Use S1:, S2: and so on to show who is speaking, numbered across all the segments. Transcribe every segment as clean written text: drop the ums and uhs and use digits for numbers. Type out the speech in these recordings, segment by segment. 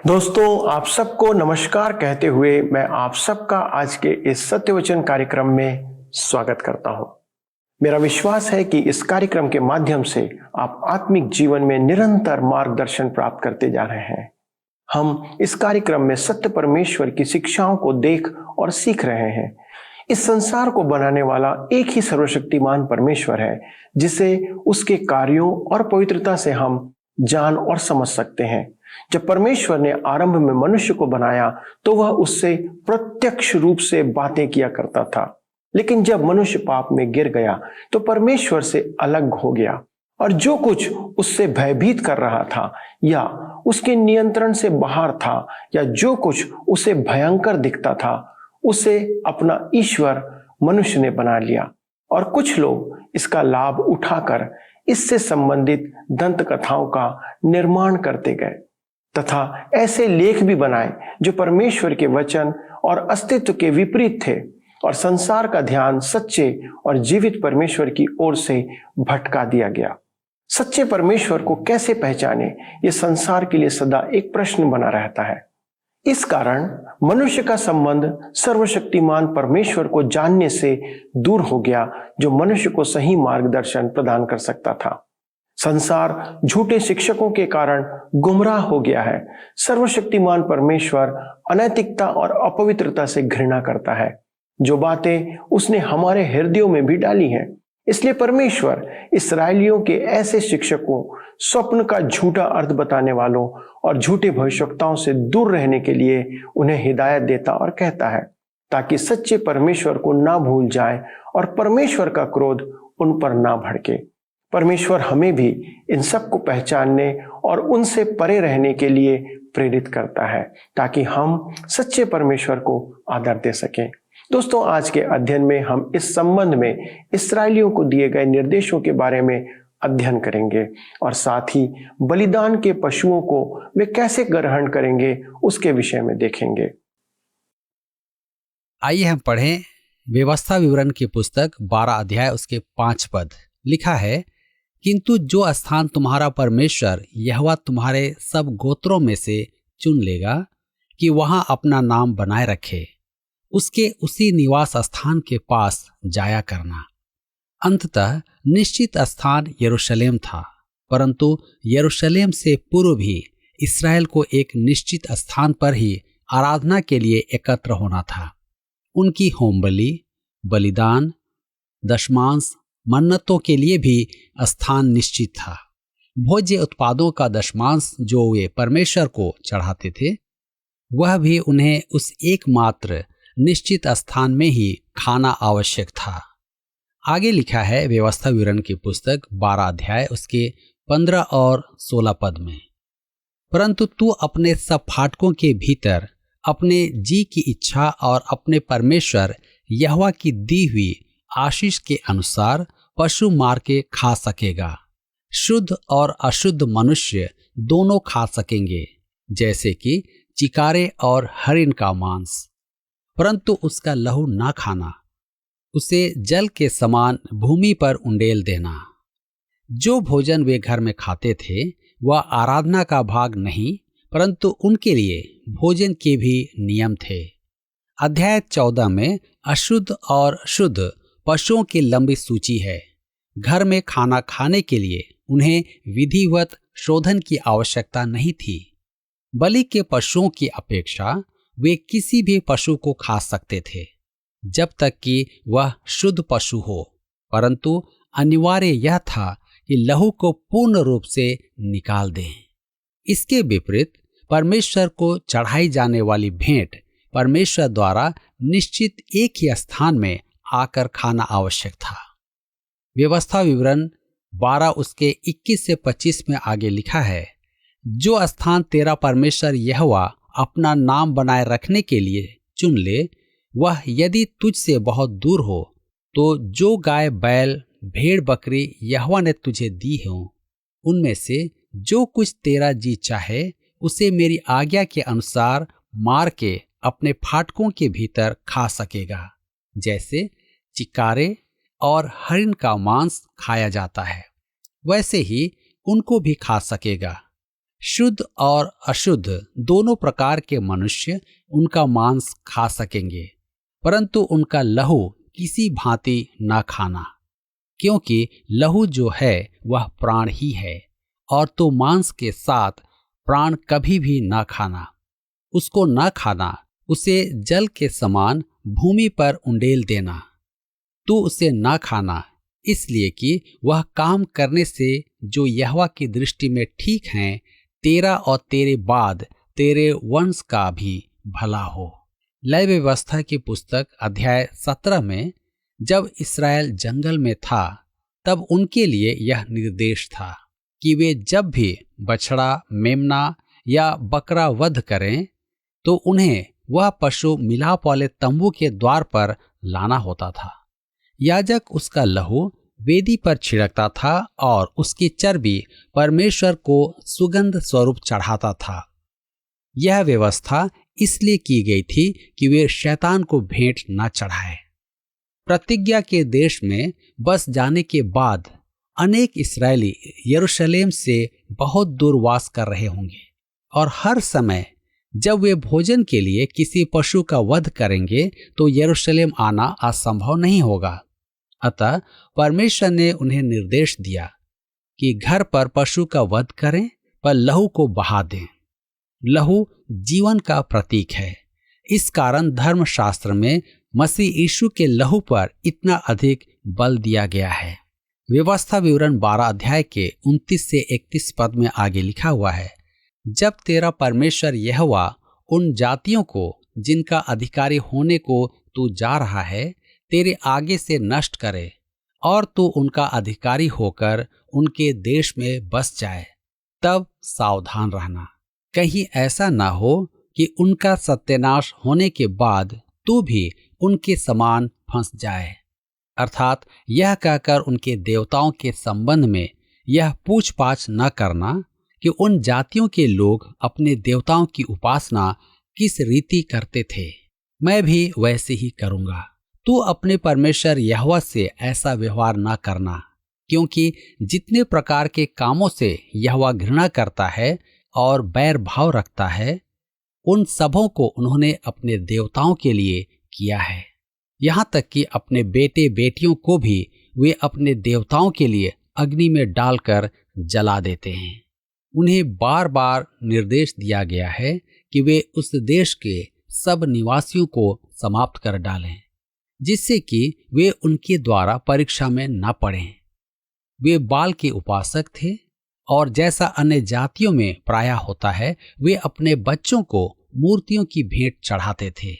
S1: दोस्तों, आप सबको नमस्कार कहते हुए मैं आप सबका आज के इस सत्यवचन कार्यक्रम में स्वागत करता हूं। मेरा विश्वास है कि इस कार्यक्रम के माध्यम से आप आत्मिक जीवन में निरंतर मार्गदर्शन प्राप्त करते जा रहे हैं। हम इस कार्यक्रम में सत्य परमेश्वर की शिक्षाओं को देख और सीख रहे हैं। इस संसार को बनाने वाला एक ही सर्वशक्तिमान परमेश्वर है, जिसे उसके कार्यों और पवित्रता से हम जान और समझ सकते हैं। जब परमेश्वर ने आरंभ में मनुष्य को बनाया तो वह उससे प्रत्यक्ष रूप से बातें किया करता था, लेकिन जब मनुष्य पाप में गिर गया तो परमेश्वर से अलग हो गया और जो कुछ उससे भयभीत कर रहा था या उसके नियंत्रण से बाहर था या जो कुछ उसे भयंकर दिखता था, उसे अपना ईश्वर मनुष्य ने बना लिया। और कुछ लोग इसका लाभ उठाकर इससे संबंधित दंत कथाओं का निर्माण करते गए तथा ऐसे लेख भी बनाए जो परमेश्वर के वचन और अस्तित्व के विपरीत थे और संसार का ध्यान सच्चे और जीवित परमेश्वर की ओर से भटका दिया गया। सच्चे परमेश्वर को कैसे पहचाने, ये संसार के लिए सदा एक प्रश्न बना रहता है। इस कारण मनुष्य का संबंध सर्वशक्तिमान परमेश्वर को जानने से दूर हो गया, जो मनुष्य को सही मार्गदर्शन प्रदान कर सकता था। संसार झूठे शिक्षकों के कारण गुमराह हो गया है। सर्वशक्तिमान परमेश्वर अनैतिकता और अपवित्रता से घृणा करता है, जो बातें उसने हमारे हृदयों में भी डाली हैं। इसलिए परमेश्वर इस्राएलियों के ऐसे शिक्षकों, स्वप्न का झूठा अर्थ बताने वालों और झूठे भविष्यवक्ताओं से दूर रहने के लिए उन्हें हिदायत देता और कहता है, ताकि सच्चे परमेश्वर को ना भूल जाए और परमेश्वर का क्रोध उन पर ना भड़के। परमेश्वर हमें भी इन सब को पहचानने और उनसे परे रहने के लिए प्रेरित करता है, ताकि हम सच्चे परमेश्वर को आदर दे सकें। दोस्तों, आज के अध्ययन में हम इस संबंध में इस्राएलियों को दिए गए निर्देशों के बारे में अध्ययन करेंगे और साथ ही बलिदान के पशुओं को वे कैसे ग्रहण करेंगे उसके विषय में देखेंगे।
S2: आइए हम पढ़ें व्यवस्था विवरण की पुस्तक 12 अध्याय उसके 5 पद। लिखा है, किंतु जो स्थान तुम्हारा परमेश्वर यहोवा तुम्हारे सब गोत्रों में से चुन लेगा कि वहां अपना नाम बनाए रखे, उसके उसी निवास स्थान के पास जाया करना। अंततः निश्चित स्थान यरूशलेम था, परंतु यरूशलेम से पूर्व भी इस्राएल को एक निश्चित स्थान पर ही आराधना के लिए एकत्र होना था। उनकी होमबलि, बलिदान, दशमांश, मन्नतों के लिए भी स्थान निश्चित था। भोज्य उत्पादों का दशमांश जो वे परमेश्वर को चढ़ाते थे, वह भी उन्हें उस एकमात्र निश्चित स्थान में ही खाना आवश्यक था। आगे लिखा है व्यवस्था विवरण की पुस्तक 12 अध्याय उसके 15 और 16 पद में, परंतु तू अपने सब फाटकों के भीतर अपने जी की इच्छा और अपने परमेश्वर यहोवा की दी हुई आशीष के अनुसार पशु मार के खा सकेगा। शुद्ध और अशुद्ध मनुष्य दोनों खा सकेंगे, जैसे कि चिकारे और हरिन का मांस, परंतु उसका लहू ना खाना, उसे जल के समान भूमि पर उंडेल देना। जो भोजन वे घर में खाते थे वह आराधना का भाग नहीं, परंतु उनके लिए भोजन के भी नियम थे। अध्याय 14 में अशुद्ध और शुद्ध पशुओं की लंबी सूची है। घर में खाना खाने के लिए उन्हें विधिवत शोधन की आवश्यकता नहीं थी। बलि के पशुओं की अपेक्षा वे किसी भी पशु को खा सकते थे, जब तक कि वह शुद्ध पशु हो, परंतु अनिवार्य यह था कि लहू को पूर्ण रूप से निकाल दें। इसके विपरीत परमेश्वर को चढ़ाई जाने वाली भेंट परमेश्वर द्वारा निश्चित एक ही स्थान में आकर खाना आवश्यक था। व्यवस्था विवरण 12 उसके 21 से 25 में आगे लिखा है, जो स्थान तेरा परमेश्वर यहोवा अपना नाम बनाए रखने के लिए चुन ले, वह यदि तुझसे बहुत दूर हो, तो जो गाय, बैल, भेड़, बकरी यहोवा ने तुझे दी हो, उनमें से जो कुछ तेरा जी चाहे उसे मेरी आज्ञा के अनुसार मार के अपने फाटकों के भीतर खा सकेगा, जैसे चिकारे और हरिन का मांस खाया जाता है, वैसे ही उनको भी खा सकेगा। शुद्ध और अशुद्ध दोनों प्रकार के मनुष्य उनका मांस खा सकेंगे, परंतु उनका लहू किसी भांति ना खाना, क्योंकि लहू जो है वह प्राण ही है, और तो मांस के साथ प्राण कभी भी ना खाना। उसको ना खाना, उसे जल के समान भूमि पर उंडेल देना। तू उसे ना खाना, इसलिए कि वह काम करने से जो यहोवा की दृष्टि में ठीक हैं, तेरा और तेरे बाद तेरे वंश का भी भला हो। लय व्यवस्था की पुस्तक अध्याय 17 में जब इस्राएल जंगल में था, तब उनके लिए यह निर्देश था कि वे जब भी बछड़ा, मेमना या बकरा वध करें तो उन्हें वह पशु मिलाप वाले तंबू के द्वार पर लाना होता था। याजक उसका लहू वेदी पर छिड़कता था और उसकी चर्बी परमेश्वर को सुगंध स्वरूप चढ़ाता था। यह व्यवस्था इसलिए की गई थी कि वे शैतान को भेंट न चढ़ाए। प्रतिज्ञा के देश में बस जाने के बाद अनेक इस्राएली यरूशलेम से बहुत दूर वास कर रहे होंगे, और हर समय जब वे भोजन के लिए किसी पशु का वध करेंगे तो यरूशलेम आना असंभव नहीं होगा। अतः परमेश्वर ने उन्हें निर्देश दिया कि घर पर पशु का वध करें, पर लहू को बहा दें। लहू जीवन का प्रतीक है। इस कारण धर्मशास्त्र में मसीह यीशु के लहू पर इतना अधिक बल दिया गया है। व्यवस्था विवरण 12 अध्याय के 29 से 31 पद में आगे लिखा हुआ है, जब तेरा परमेश्वर यहोवा उन जातियों को जिनका अधिकारी होने को तू जा रहा है तेरे आगे से नष्ट करे, और तू उनका अधिकारी होकर उनके देश में बस जाए, तब सावधान रहना, कहीं ऐसा ना हो कि उनका सत्यानाश होने के बाद तू भी उनके समान फंस जाए। अर्थात यह कहकर उनके देवताओं के संबंध में यह पूछपाछ न करना कि उन जातियों के लोग अपने देवताओं की उपासना किस रीति करते थे, मैं भी वैसे ही करूंगा। तू अपने परमेश्वर यहोवा से ऐसा व्यवहार न करना, क्योंकि जितने प्रकार के कामों से यहोवा घृणा करता है और बैर भाव रखता है, उन सबों को उन्होंने अपने देवताओं के लिए किया है। यहाँ तक कि अपने बेटे बेटियों को भी वे अपने देवताओं के लिए अग्नि में डालकर जला देते हैं। उन्हें बार बार निर्देश दिया गया है कि वे उस देश के सब निवासियों को समाप्त कर डालें, जिससे कि वे उनके द्वारा परीक्षा में न पड़ें। वे बाल के उपासक थे, और जैसा अन्य जातियों में प्रायः होता है, वे अपने बच्चों को मूर्तियों की भेंट चढ़ाते थे।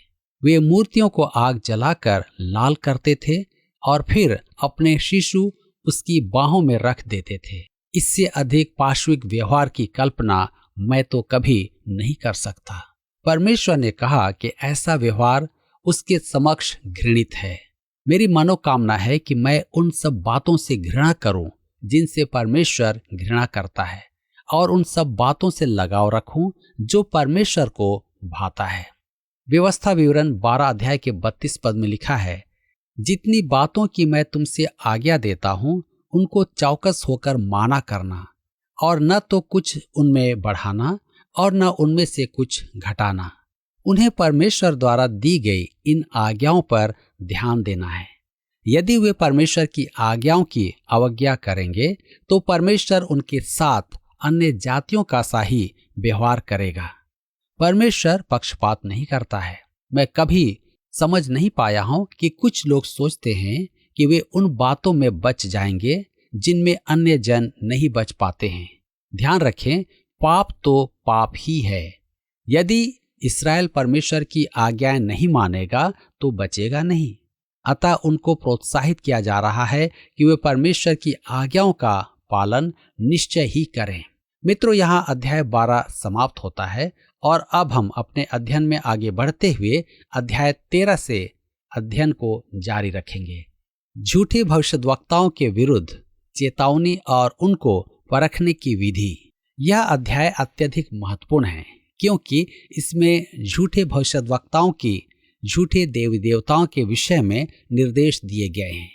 S2: वे मूर्तियों को आग जलाकर लाल करते थे और फिर अपने शिशु उसकी बाहों में रख देते थे। इससे अधिक पाशविक व्यवहार की कल्पना मैं तो कभी नहीं कर सकता। परमेश्वर ने कहा कि ऐसा व्यवहार उसके समक्ष घृणित है। मेरी मनोकामना है कि मैं उन सब बातों से घृणा करूं जिनसे परमेश्वर घृणा करता है, और उन सब बातों से लगाव रखूं जो परमेश्वर को भाता है। व्यवस्था विवरण 12 अध्याय के 32 पद में लिखा है, जितनी बातों की मैं तुमसे आज्ञा देता हूं उनको चौकस होकर माना करना, और न तो कुछ उनमें बढ़ाना और न उनमें से कुछ घटाना। उन्हें परमेश्वर द्वारा दी गई इन आज्ञाओं पर ध्यान देना है। यदि वे परमेश्वर की आज्ञाओं की अवज्ञा करेंगे तो परमेश्वर उनके साथ अन्य जातियों का सा ही व्यवहार करेगा। परमेश्वर पक्षपात नहीं करता है। मैं कभी समझ नहीं पाया हूं कि कुछ लोग सोचते हैं कि वे उन बातों में बच जाएंगे जिनमें अन्य जन नहीं बच पाते हैं। ध्यान रखें, पाप तो पाप ही है। यदि इस्राएल परमेश्वर की आज्ञाएं नहीं मानेगा तो बचेगा नहीं। अतः उनको प्रोत्साहित किया जा रहा है कि वे परमेश्वर की आज्ञाओं का पालन निश्चय ही करें। मित्रों, यहाँ अध्याय 12 समाप्त होता है और अब हम अपने अध्ययन में आगे बढ़ते हुए अध्याय 13 से अध्ययन को जारी रखेंगे। झूठे भविष्यद्वक्ताओं के विरुद्ध चेतावनी और उनको परखने की विधि। यह अध्याय अत्यधिक महत्वपूर्ण है, क्योंकि इसमें झूठे भविष्यद्वक्ताओं की, झूठे देवी देवताओं के विषय में निर्देश दिए गए हैं।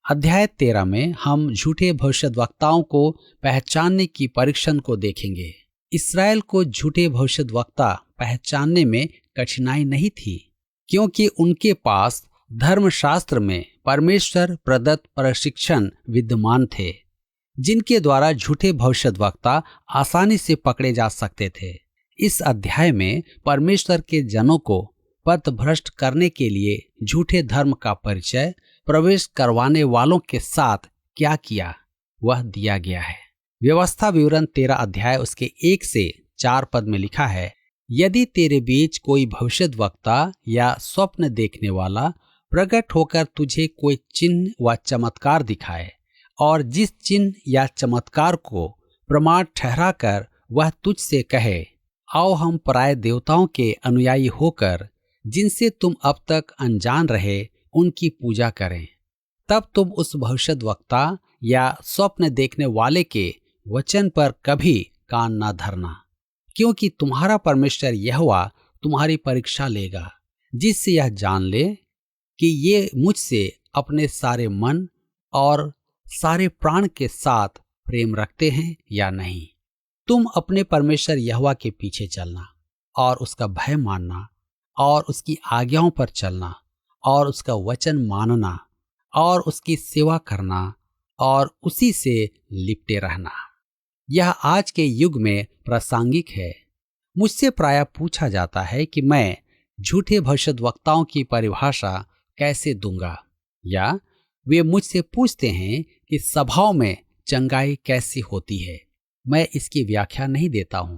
S2: अध्याय 13 में हम झूठे भविष्यद्वक्ताओं को पहचानने की परीक्षण को देखेंगे। इसराइल को झूठे भविष्यद्वक्ता पहचानने में कठिनाई नहीं थी, क्योंकि उनके पास धर्मशास्त्र में परमेश्वर प्रदत्त प्रशिक्षण विद्यमान थे, जिनके द्वारा झूठे भविष्यद्वक्ता आसानी से पकड़े जा सकते थे। इस अध्याय में परमेश्वर के जनों को पथभ्रष्ट करने के लिए झूठे धर्म का परिचय प्रवेश करवाने वालों के साथ क्या किया वह दिया गया है। व्यवस्था विवरण 13 अध्याय उसके 1 से 4 पद में लिखा है, यदि तेरे बीच कोई भविष्यद्वक्ता या स्वप्न देखने वाला प्रकट होकर तुझे कोई चिन्ह व चमत्कार दिखाए, और जिस चिन्ह या चमत्कार को प्रमाण ठहराकर वह तुझसे कहे, आओ हम पराये देवताओं के अनुयायी होकर जिनसे तुम अब तक अनजान रहे उनकी पूजा करें, तब तुम उस भविष्यद्वक्ता या स्वप्न देखने वाले के वचन पर कभी कान न धरना, क्योंकि तुम्हारा परमेश्वर यहोवा तुम्हारी परीक्षा लेगा, जिससे यह जान ले कि ये मुझसे अपने सारे मन और सारे प्राण के साथ प्रेम रखते हैं या नहीं। तुम अपने परमेश्वर यहोवा के पीछे चलना और उसका भय मानना और उसकी आज्ञाओं पर चलना और उसका वचन मानना और उसकी सेवा करना और उसी से लिपटे रहना। यह आज के युग में प्रासंगिक है। मुझसे प्रायः पूछा जाता है कि मैं झूठे भविष्यद्वक्ताओं की परिभाषा कैसे दूंगा, या वे मुझसे पूछते हैं कि सभाओं में चंगाई कैसी होती है। मैं इसकी व्याख्या नहीं देता हूं।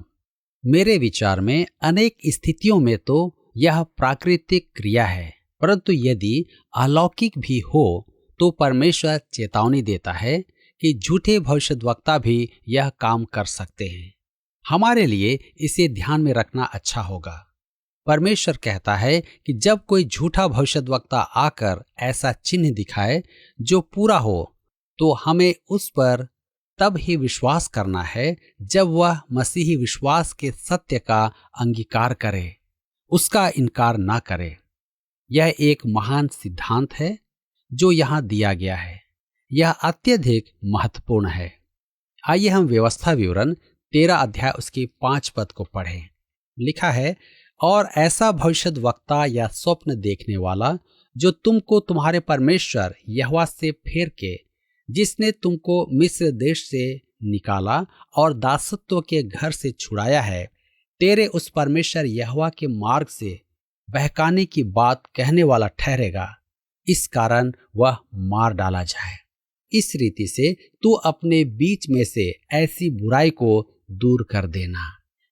S2: मेरे विचार में अनेक स्थितियों में तो यह प्राकृतिक क्रिया है, परंतु यदि अलौकिक भी हो तो परमेश्वर चेतावनी देता है कि झूठे भविष्यद्वक्ता भी यह काम कर सकते हैं। हमारे लिए इसे ध्यान में रखना अच्छा होगा। परमेश्वर कहता है कि जब कोई झूठा भविष्यद्वक्ता आकर ऐसा चिन्ह दिखाए जो पूरा हो, तो हमें उस पर तब ही विश्वास करना है जब वह मसीही विश्वास के सत्य का अंगीकार करे, उसका इनकार ना करे। यह एक महान सिद्धांत है जो यहाँ दिया गया है। यह अत्यधिक महत्वपूर्ण है। आइए हम व्यवस्था विवरण 13 अध्याय उसके 5 पद को पढ़ें। लिखा है, और ऐसा भविष्यद्वक्ता या स्वप्न देखने वाला जो तुमको तुम्हारे परमेश्वर यहोवा से फेर के, जिसने तुमको मिस्र देश से निकाला और दासत्व के घर से छुड़ाया है, तेरे उस परमेश्वर यहोवा के मार्ग से बहकाने की बात कहने वाला ठहरेगा, इस कारण वह मार डाला जाए। इस रीति से तू अपने बीच में से ऐसी बुराई को दूर कर देना।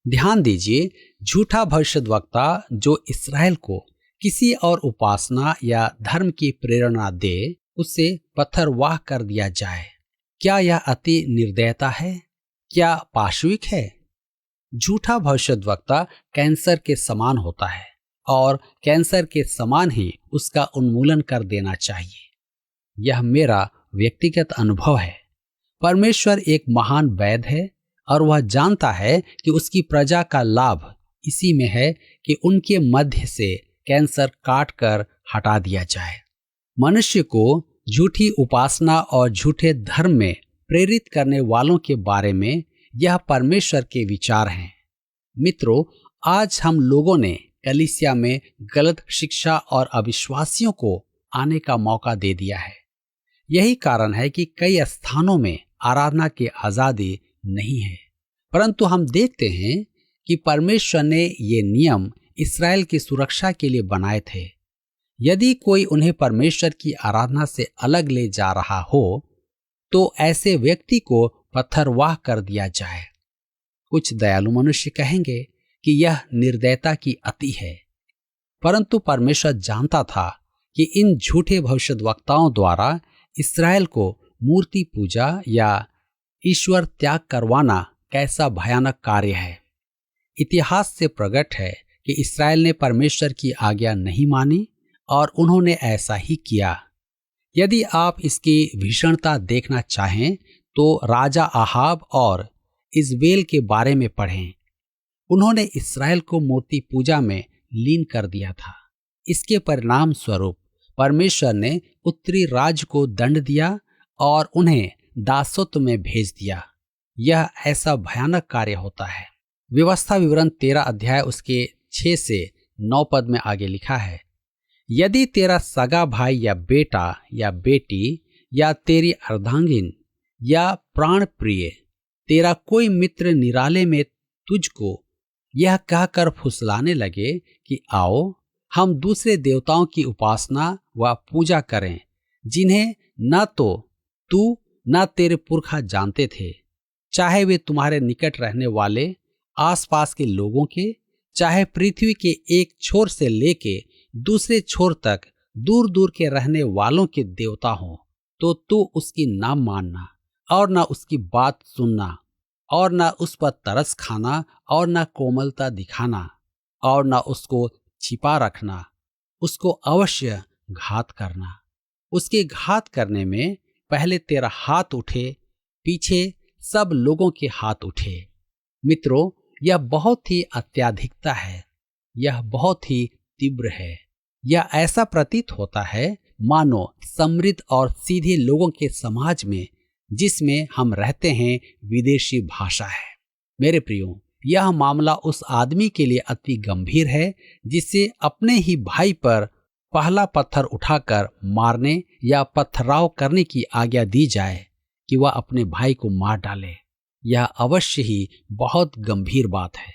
S2: ध्यान दीजिए, झूठा भविष्यद्वक्ता जो इसराइल को किसी और उपासना या धर्म की प्रेरणा दे, उसे पत्थरवाह कर दिया जाए। क्या यह अति निर्दयता है? क्या पाशविक है? झूठा भविष्यद्वक्ता कैंसर के समान होता है और कैंसर के समान ही उसका उन्मूलन कर देना चाहिए। यह मेरा व्यक्तिगत अनुभव है। परमेश्वर एक महान वैद्य है और वह जानता है कि उसकी प्रजा का लाभ इसी में है कि उनके मध्य से कैंसर काट कर हटा दिया जाए। मनुष्य को झूठी उपासना और झूठे धर्म में प्रेरित करने वालों के बारे में यह परमेश्वर के विचार हैं। मित्रों, आज हम लोगों ने कलीसिया में गलत शिक्षा और अविश्वासियों को आने का मौका दे दिया है। यही कारण है कि कई स्थानों में आराधना की आजादी नहीं है। परंतु हम देखते हैं कि परमेश्वर ने ये नियम इस्राएल की सुरक्षा के लिए बनाए थे। यदि कोई उन्हें परमेश्वर की आराधना से अलग ले जा रहा हो, तो ऐसे व्यक्ति को पत्थरवाह कर दिया जाए। कुछ दयालु मनुष्य कहेंगे कि यह निर्दयता की अति है, परंतु परमेश्वर जानता था कि इन झूठे भविष्यद्वक्ताओं द्वारा इस्राएल को मूर्ति पूजा या ईश्वर त्याग करवाना कैसा भयानक कार्य है। इतिहास से प्रकट है कि इस्राएल ने परमेश्वर की आज्ञा नहीं मानी और उन्होंने ऐसा ही किया। यदि आप इसकी भीषणता देखना चाहें तो राजा आहाब और इजबेल के बारे में पढ़ें। उन्होंने इस्राएल को मूर्ति पूजा में लीन कर दिया था। इसके परिणाम स्वरूप परमेश्वर ने उत्तरी राज्य को दंड दिया और उन्हें दासत्व में भेज दिया। यह ऐसा भयानक कार्य होता है। व्यवस्था विवरण 13 अध्याय उसके 6 से 9 पद में आगे लिखा है, यदि तेरा सगा भाई या बेटा या बेटी या तेरी अर्धांगिन या प्राण प्रिय तेरा कोई मित्र निराले में तुझको यह कहकर फुसलाने लगे कि आओ हम दूसरे देवताओं की उपासना व पूजा करें, जिन्हें न तो तू न तेरे पुरखा जानते थे, चाहे वे तुम्हारे निकट रहने वाले आसपास के लोगों के, चाहे पृथ्वी के एक छोर से लेके दूसरे छोर तक दूर दूर के रहने वालों के देवता हों, तो तू उसकी ना मानना और न उसकी बात सुनना और न उस पर तरस खाना और न कोमलता दिखाना और न उसको छिपा रखना, उसको अवश्य घात करना। उसके घात करने में पहले तेरा हाथ उठे, पीछे सब लोगों के हाथ उठे। मित्रों, यह बहुत ही अत्याधिकता है, यह बहुत ही तीव्र है। यह ऐसा प्रतीत होता है मानो समृद्ध और सीधे लोगों के समाज में जिसमें हम रहते हैं विदेशी भाषा है। मेरे प्रियो, यह मामला उस आदमी के लिए अति गंभीर है जिसे अपने ही भाई पर पहला पत्थर उठाकर मारने या पथराव करने की आज्ञा दी जाए कि वह अपने भाई को मार डाले। यह अवश्य ही बहुत गंभीर बात है,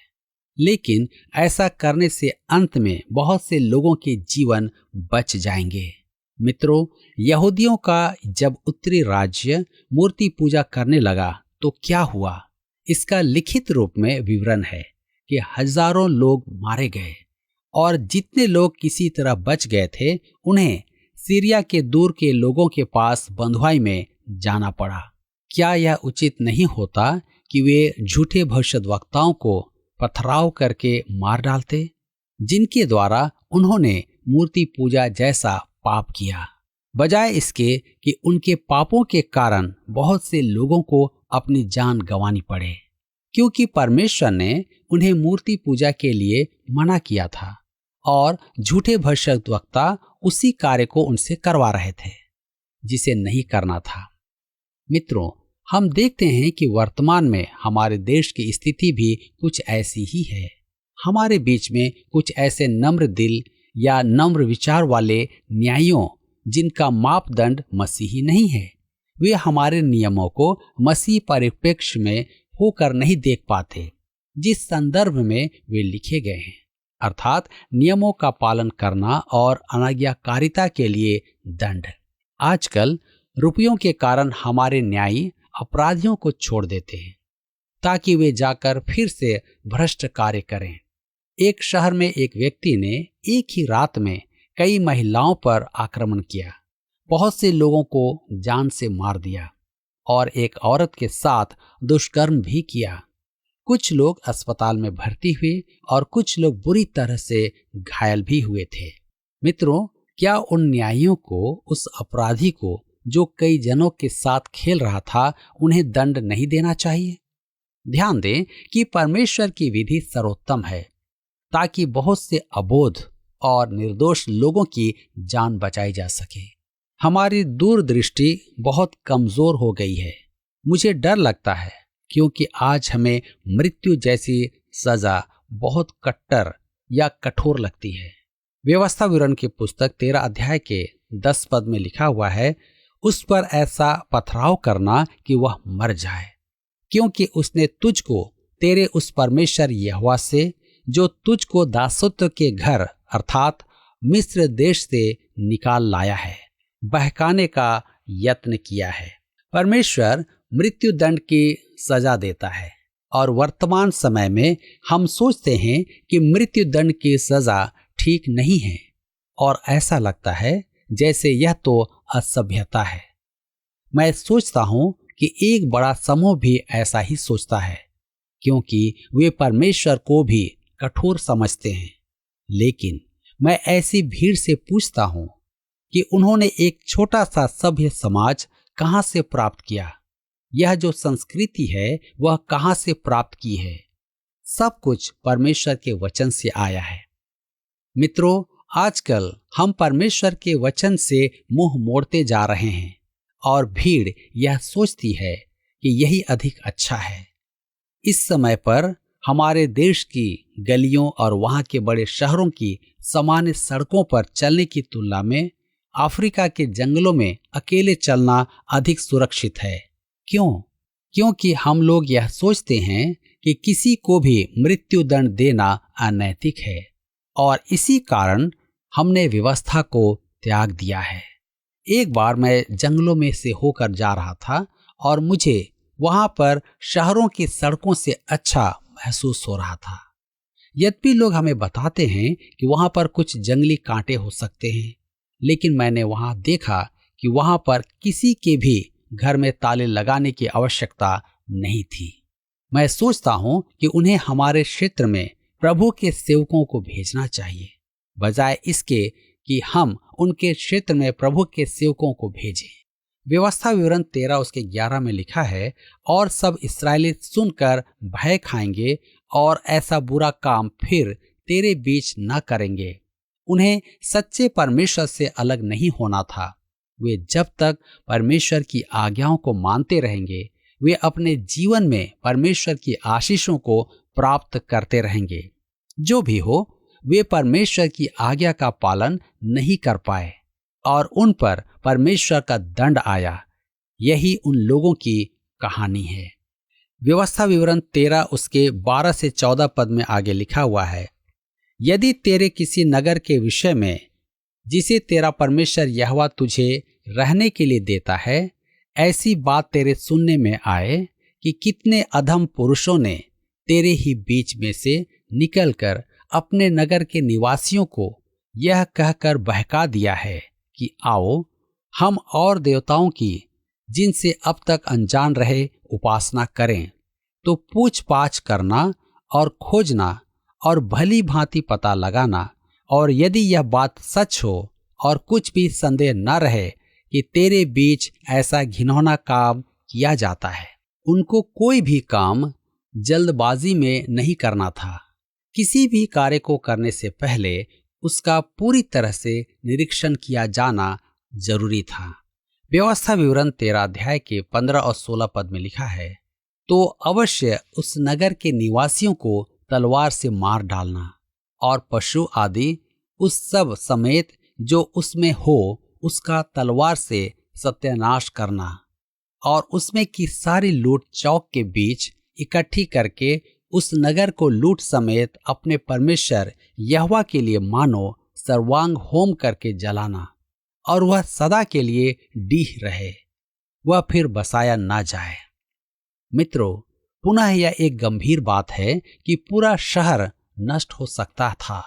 S2: लेकिन ऐसा करने से अंत में बहुत से लोगों के जीवन बच जाएंगे। मित्रों, यहूदियों का जब उत्तरी राज्य मूर्ति पूजा करने लगा तो क्या हुआ, इसका लिखित रूप में विवरण है कि हजारों लोग मारे गए और जितने लोग किसी तरह बच गए थे उन्हें सीरिया के दूर के लोगों के पास बंधुआई में जाना पड़ा। क्या यह उचित नहीं होता कि वे झूठे भविष्यद्वक्ताओं को पथराव करके मार डालते, जिनके द्वारा उन्होंने मूर्ति पूजा जैसा पाप किया, बजाय इसके कि उनके पापों के कारण बहुत से लोगों को अपनी जान गंवानी पड़े, क्योंकि परमेश्वर ने उन्हें मूर्ति पूजा के लिए मना किया था और झूठे भविष्यद्वक्ता उसी कार्य को उनसे करवा रहे थे जिसे नहीं करना था। मित्रों, हम देखते हैं कि वर्तमान में हमारे देश की स्थिति भी कुछ ऐसी ही है। हमारे बीच में कुछ ऐसे नम्र दिल या नम्र विचार वाले न्यायियों जिनका मापदंड मसीही नहीं है, वे हमारे नियमों को मसीह परिप्रेक्ष्य में होकर नहीं देख पाते जिस संदर्भ में वे लिखे गए हैं, अर्थात नियमों का पालन करना और अनाज्ञाकारिता के लिए दंड। आजकल रुपयों के कारण हमारे न्यायी अपराधियों को छोड़ देते हैं ताकि वे जाकर फिर से भ्रष्ट कार्य करें। एक शहर में एक व्यक्ति ने एक ही रात में कई महिलाओं पर आक्रमण किया, बहुत से लोगों को जान से मार दिया और एक औरत के साथ दुष्कर्म भी किया। कुछ लोग अस्पताल में भर्ती हुए और कुछ लोग बुरी तरह से घायल भी हुए थे। मित्रों, क्या उन न्यायियों को उस अपराधी को जो कई जनों के साथ खेल रहा था उन्हें दंड नहीं देना चाहिए? ध्यान दें कि परमेश्वर की विधि सर्वोत्तम है ताकि बहुत से अबोध और निर्दोष लोगों की जान बचाई जा सके। हमारी दूरदृष्टि बहुत कमजोर हो गई है। मुझे डर लगता है क्योंकि आज हमें मृत्यु जैसी सजा बहुत कट्टर या कठोर लगती है। व्यवस्था विवरण की पुस्तक 13 अध्याय के 10 पद में लिखा हुआ है, उस पर ऐसा पथराव करना कि वह मर जाए, क्योंकि उसने तुझको तेरे उस परमेश्वर यहोवा से जो तुझको दासत्व के घर अर्थात मिस्र देश से निकाल लाया है बहकाने का यत्न किया है। परमेश्वर मृत्यु दंड की सजा देता है और वर्तमान समय में हम सोचते हैं कि मृत्यु दंड की सजा ठीक नहीं है और ऐसा लगता है जैसे यह तो असभ्यता है। मैं सोचता हूं कि एक बड़ा समूह भी ऐसा ही सोचता है, क्योंकि वे परमेश्वर को भी कठोर समझते हैं। लेकिन मैं ऐसी भीड़ से पूछता हूं कि उन्होंने एक छोटा सा सभ्य समाज कहां से प्राप्त किया? यह जो संस्कृति है वह कहां से प्राप्त की है? सब कुछ परमेश्वर के वचन से आया है। मित्रों, आजकल हम परमेश्वर के वचन से मुंह मोड़ते जा रहे हैं और भीड़ यह सोचती है कि यही अधिक अच्छा है। इस समय पर हमारे देश की गलियों और वहाँ के बड़े शहरों की सामान्य सड़कों पर चलने की तुलना में अफ्रीका के जंगलों में अकेले चलना अधिक सुरक्षित है। क्यों? क्योंकि हम लोग यह सोचते हैं कि किसी को भी मृत्यु दंड देना अनैतिक है और इसी कारण हमने व्यवस्था को त्याग दिया है। एक बार मैं जंगलों में से होकर जा रहा था और मुझे वहां पर शहरों की सड़कों से अच्छा महसूस हो रहा था। यद्यपि लोग हमें बताते हैं कि वहां पर कुछ जंगली कांटे हो सकते हैं, लेकिन मैंने वहां देखा कि वहां पर किसी के भी घर में ताले लगाने की आवश्यकता नहीं थी। मैं सोचता हूं कि उन्हें हमारे क्षेत्र में प्रभु के सेवकों को भेजना चाहिए, बजाय इसके कि हम उनके क्षेत्र में प्रभु के सेवकों को भेजें। व्यवस्था विवरण 13 उसके 11 में लिखा है, और सब इस्राएली सुनकर भय खाएंगे और ऐसा बुरा काम फिर तेरे बीच न करेंगे। उन्हें सच्चे परमेश्वर से अलग नहीं होना था। वे जब तक परमेश्वर की आज्ञाओं को मानते रहेंगे, वे अपने जीवन में परमेश्वर की आशीषों को प्राप्त करते रहेंगे। जो भी हो, वे परमेश्वर की आज्ञा का पालन नहीं कर पाए और उन पर परमेश्वर का दंड आया। यही उन लोगों की कहानी है। व्यवस्था विवरण 13 उसके 12 से 14 पद में आगे लिखा हुआ है, यदि तेरे किसी नगर के विषय में जिसे तेरा परमेश्वर यहोवा तुझे रहने के लिए देता है, ऐसी बात तेरे सुनने में आए कि कितने अधम पुरुषों ने तेरे ही बीच में से निकलकर अपने नगर के निवासियों को यह कहकर बहका दिया है कि आओ हम और देवताओं की जिनसे अब तक अनजान रहे उपासना करें, तो पूछ पाछ करना और खोजना और भली भांति पता लगाना, और यदि यह बात सच हो और कुछ भी संदेह न रहे कि तेरे बीच ऐसा घिनौना काम किया जाता है। उनको कोई भी काम जल्दबाजी में नहीं करना था। किसी भी कार्य को करने से पहले उसका पूरी तरह से निरीक्षण किया जाना जरूरी था। व्यवस्था विवरण 13 अध्याय के 15 और 16 पद में लिखा है, तो अवश्य उस नगर के निवासियों को तलवार से मार डालना और पशु आदि उस सब समेत जो उसमें हो उसका तलवार से सत्यानाश करना, और उसमें की सारी लूट चौक के बीच इकट्ठी करके उस नगर को लूट समेत अपने परमेश्वर यहोवा के लिए मानो सर्वांग होम करके जलाना, और वह सदा के लिए डीह रहे, वह फिर बसाया ना जाए। मित्रों, पुनः यह एक गंभीर बात है कि पूरा शहर नष्ट हो सकता था।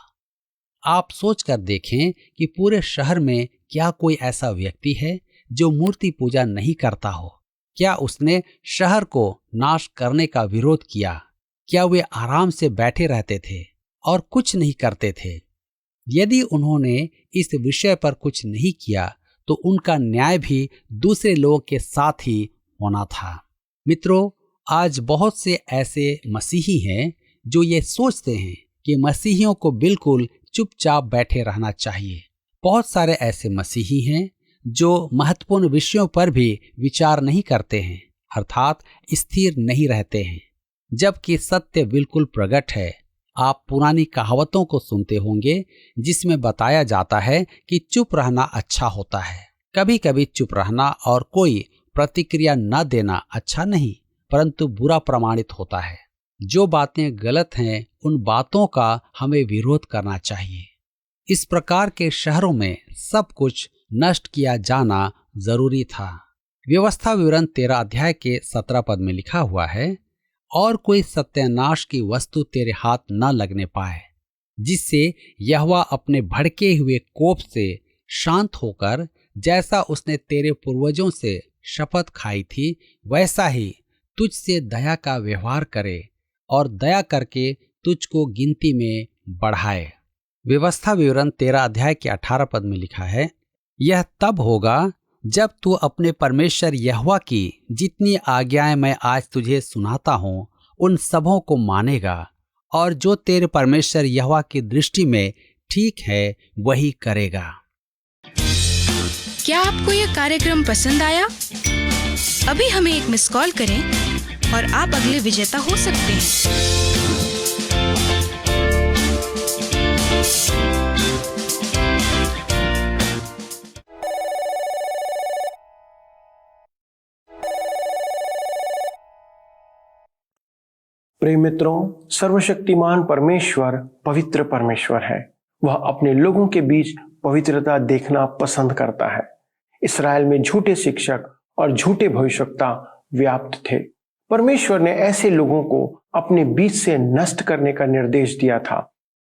S2: आप सोचकर देखें कि पूरे शहर में क्या कोई ऐसा व्यक्ति है जो मूर्ति पूजा नहीं करता हो? क्या उसने शहर को नाश करने का विरोध किया? क्या वे आराम से बैठे रहते थे और कुछ नहीं करते थे? यदि उन्होंने इस विषय पर कुछ नहीं किया तो उनका न्याय भी दूसरे लोगों के साथ ही होना था। मित्रों, आज बहुत से ऐसे मसीही हैं जो ये सोचते हैं कि मसीहियों को बिल्कुल चुपचाप बैठे रहना चाहिए। बहुत सारे ऐसे मसीही हैं जो महत्वपूर्ण विषयों पर भी विचार नहीं करते हैं, अर्थात स्थिर नहीं रहते हैं, जबकि सत्य बिल्कुल प्रकट है। आप पुरानी कहावतों को सुनते होंगे जिसमें बताया जाता है कि चुप रहना अच्छा होता है। कभी कभी चुप रहना और कोई प्रतिक्रिया न देना अच्छा नहीं, परंतु बुरा प्रमाणित होता है। जो बातें गलत हैं उन बातों का हमें विरोध करना चाहिए। इस प्रकार के शहरों में सब कुछ नष्ट किया जाना जरूरी था। व्यवस्था विवरण 13 अध्याय के 17 पद में लिखा हुआ है, और कोई सत्यानाश की वस्तु तेरे हाथ न लगने पाए, जिससे यहोवा अपने भड़के हुए कोप से शांत होकर जैसा उसने तेरे पूर्वजों से शपथ खाई थी वैसा ही तुझसे दया का व्यवहार करे और दया करके तुझको गिनती में बढ़ाए। व्यवस्था विवरण 13 अध्याय के 18 पद में लिखा है, यह तब होगा जब तू अपने परमेश्वर यहोवा की जितनी आज्ञाएं मैं आज तुझे सुनाता हूं उन सबों को मानेगा, और जो तेरे परमेश्वर यहोवा की दृष्टि में ठीक है वही करेगा।
S3: क्या आपको यह कार्यक्रम पसंद आया? अभी हमें एक मिस कॉल करें और आप अगले विजेता हो सकते हैं।
S1: प्रिय मित्रों, सर्वशक्तिमान परमेश्वर पवित्र परमेश्वर है। वह अपने लोगों के बीच पवित्रता देखना पसंद करता है। इस्राएल में झूठे शिक्षक और झूठे भविष्यवक्ता व्याप्त थे। परमेश्वर ने ऐसे लोगों को अपने बीच से नष्ट करने का निर्देश दिया था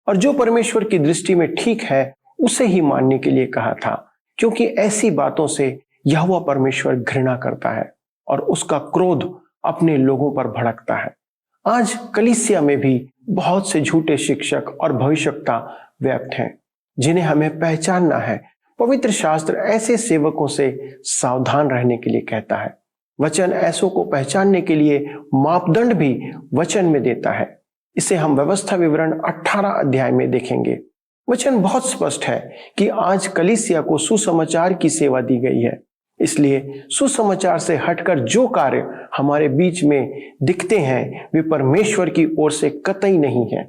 S1: और जो परमेश्वर की दृष्टि में ठीक है उसे ही मानने के लिए कहा था, क्योंकि ऐसी बातों से यहोवा परमेश्वर घृणा करता है और उसका क्रोध अपने लोगों पर भड़कता है। आज कलीसिया में भी बहुत से झूठे शिक्षक और भविष्यवक्ता व्याप्त हैं जिन्हें हमें पहचानना है। पवित्र शास्त्र ऐसे सेवकों से सावधान रहने के लिए कहता है। वचन ऐसों को पहचानने के लिए मापदंड भी वचन में देता है। इसे हम व्यवस्था विवरण 18 अध्याय में देखेंगे। वचन बहुत स्पष्ट है कि आज कलीसिया को सुसमाचार की सेवा दी गई है, इसलिए सुसमाचार से हटकर जो कार्य हमारे बीच में दिखते हैं वे परमेश्वर की ओर से कतई नहीं है।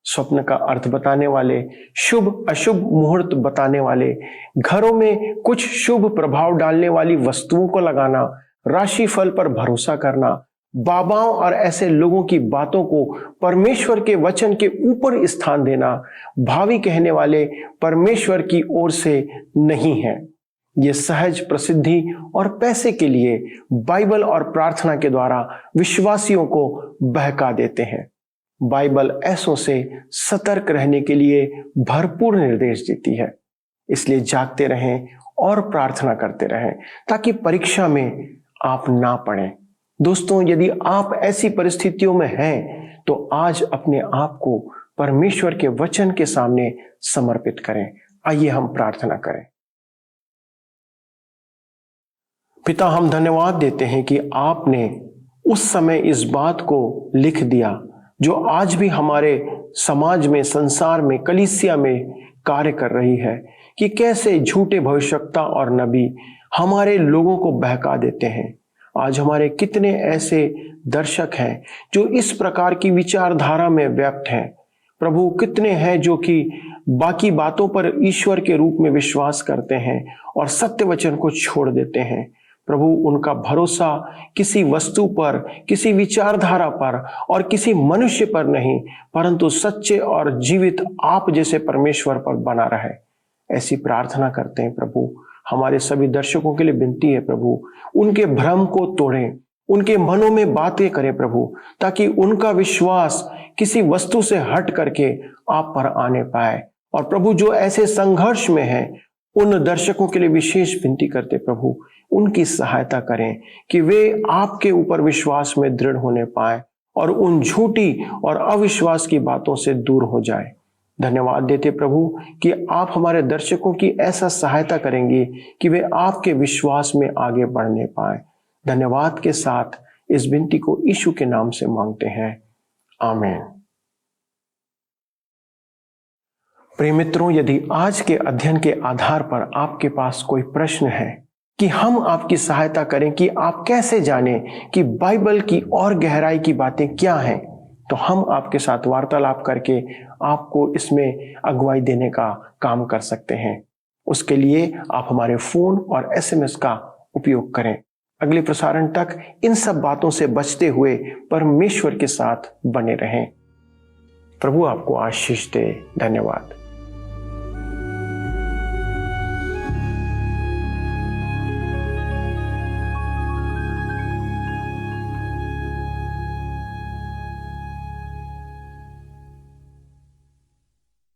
S1: स्वप्न का अर्थ बताने वाले, शुभ अशुभ मुहूर्त बताने वाले, घरों में कुछ शुभ प्रभाव डालने वाली वस्तुओं को लगाना, राशिफल पर भरोसा करना, बाबाओं और ऐसे लोगों की बातों को परमेश्वर के वचन के ऊपर स्थान देना भावी कहने वाले परमेश्वर की ओर से नहीं है। ये सहज प्रसिद्धि और पैसे के लिए बाइबल और प्रार्थना के द्वारा विश्वासियों को बहका देते हैं। बाइबल ऐसों से सतर्क रहने के लिए भरपूर निर्देश देती है। इसलिए जागते रहें और प्रार्थना करते रहें ताकि परीक्षा में आप ना पड़ें। दोस्तों, यदि आप ऐसी परिस्थितियों में हैं तो आज अपने आप को परमेश्वर के वचन के सामने समर्पित करें। आइए हम प्रार्थना करें। पिता, हम धन्यवाद देते हैं कि आपने उस समय इस बात को लिख दिया जो आज भी हमारे समाज में, संसार में, कलीसिया में कार्य कर रही है कि कैसे झूठे भविष्यवक्ता और नबी हमारे लोगों को बहका देते हैं। आज हमारे कितने ऐसे दर्शक हैं जो इस प्रकार की विचारधारा में व्याप्त हैं। प्रभु, कितने हैं जो कि बाकी बातों पर ईश्वर के रूप में विश्वास करते हैं और सत्य वचन को छोड़ देते हैं। प्रभु, उनका भरोसा किसी वस्तु पर, किसी विचारधारा पर और किसी मनुष्य पर नहीं, परंतु सच्चे और जीवित आप जैसे परमेश्वर पर बना रहे। ऐसी प्रार्थना करते हैं प्रभु। हमारे सभी दर्शकों के लिए विनती है प्रभु, उनके भ्रम को तोड़ें, उनके मनों में बातें करें प्रभु, ताकि उनका विश्वास किसी वस्तु से हट करके आप पर आने पाए। और प्रभु, जो ऐसे संघर्ष में हैं उन दर्शकों के लिए विशेष विनती करते प्रभु, उनकी सहायता करें कि वे आपके ऊपर विश्वास में दृढ़ होने पाए और उन झूठी और अविश्वास की बातों से दूर हो जाए। धन्यवाद देते प्रभु कि आप हमारे दर्शकों की ऐसा सहायता करेंगे कि वे आपके विश्वास में आगे बढ़ने पाए। धन्यवाद के साथ इस विनती को यीशु के नाम से मांगते हैं, आमीन। प्रिय मित्रों, यदि आज के अध्ययन के आधार पर आपके पास कोई प्रश्न है कि हम आपकी सहायता करें कि आप कैसे जानें कि बाइबल की और गहराई की बातें क्या हैं, तो हम आपके साथ वार्तालाप करके आपको इसमें अगुवाई देने का काम कर सकते हैं। उसके लिए आप हमारे फोन और SMS का उपयोग करें। अगले प्रसारण तक इन सब बातों से बचते हुए परमेश्वर के साथ बने रहें। प्रभु आपको आशीष दे। धन्यवाद।